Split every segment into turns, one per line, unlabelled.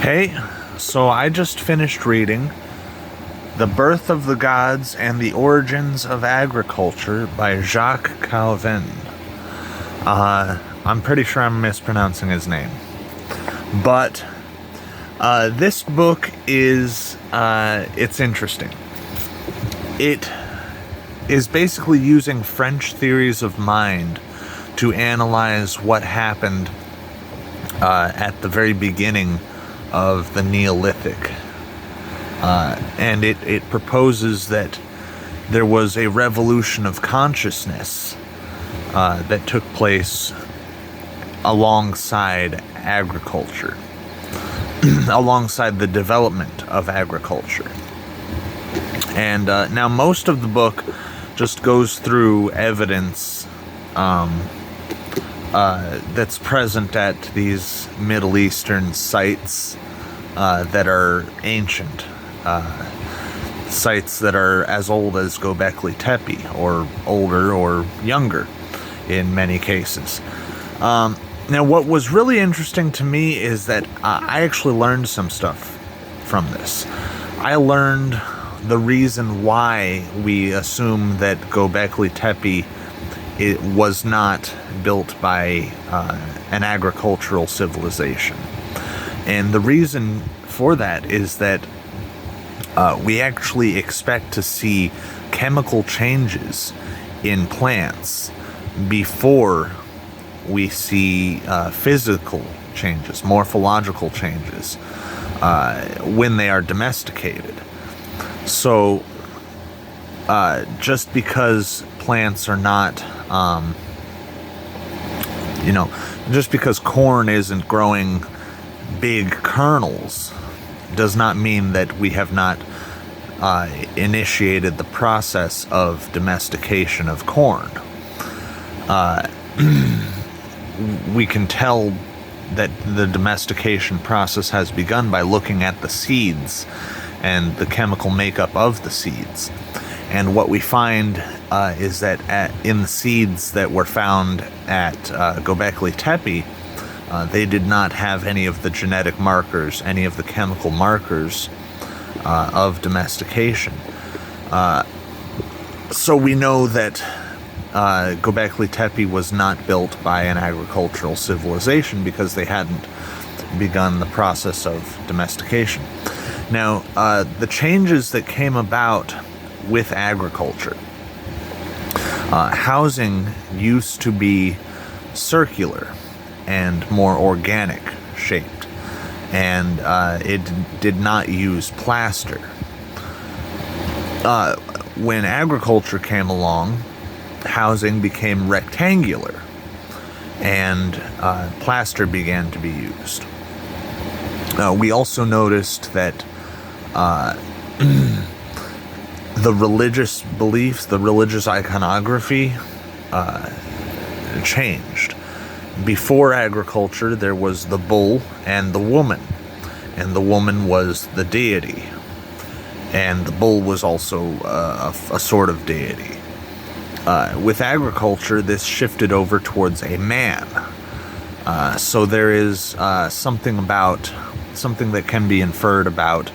Hey, so I just finished reading The Birth of the Gods and the Origins of Agriculture by Jacques Calvin. I'm pretty sure I'm mispronouncing his name. But this book it's interesting. It is basically using French theories of mind to analyze what happened at the very beginning of the Neolithic. And it proposes that there was a revolution of consciousness that took place alongside agriculture, alongside the development of agriculture. And now most of the book just goes through evidence that's present at these Middle Eastern sites that are ancient, sites that are as old as Göbekli Tepe, or older or younger in many cases. Now, what was really interesting to me is that I actually learned some stuff from this. I learned the reason why we assume that Göbekli Tepe it was not built by an agricultural civilization. And the reason for that is that we actually expect to see chemical changes in plants before we see physical changes, morphological changes, when they are domesticated. So just because plants are not, just because corn isn't growing big kernels does not mean that we have not initiated the process of domestication of corn. We can tell that the domestication process has begun by looking at the seeds and the chemical makeup of the seeds. And what we find is that in the seeds that were found at Göbekli Tepe, they did not have any of the genetic markers, any of the chemical markers of domestication. So we know that Göbekli Tepe was not built by an agricultural civilization because they hadn't begun the process of domestication. Now, the changes that came about with agriculture. Housing used to be circular and more organic shaped, and it did not use plaster. When agriculture came along, housing became rectangular, and plaster began to be used. We also noticed that the religious beliefs, the religious iconography changed. Before agriculture, there was the bull and the woman was the deity, and the bull was also a sort of deity. With agriculture, this shifted over towards a man. So there is something that can be inferred about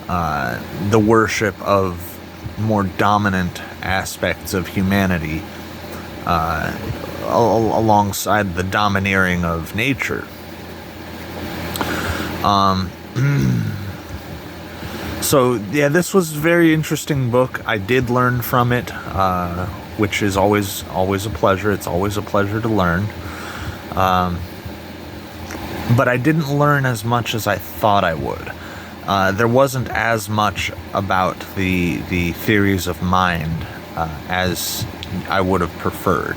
the worship of more dominant aspects of humanity alongside the domineering of nature. So yeah, this was a very interesting book. I did learn from it, which is always a pleasure. It's always a pleasure to learn. But I didn't learn as much as I thought I would. There wasn't as much about the theories of mind as I would have preferred.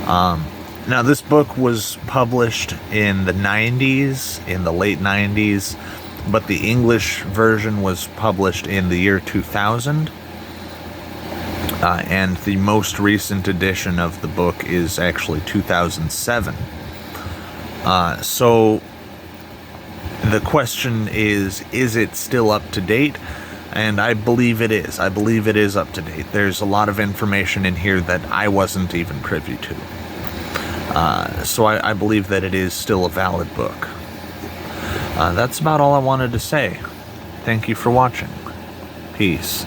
Now, this book was published in the 90s, in the late 90s, but the English version was published in the year 2000. And the most recent edition of the book is actually 2007. So the question is it still up to date? And I believe it is. I believe it is up to date. There's a lot of information in here that I wasn't even privy to. So I believe that it is still a valid book. That's about all I wanted to say. Thank you for watching. Peace.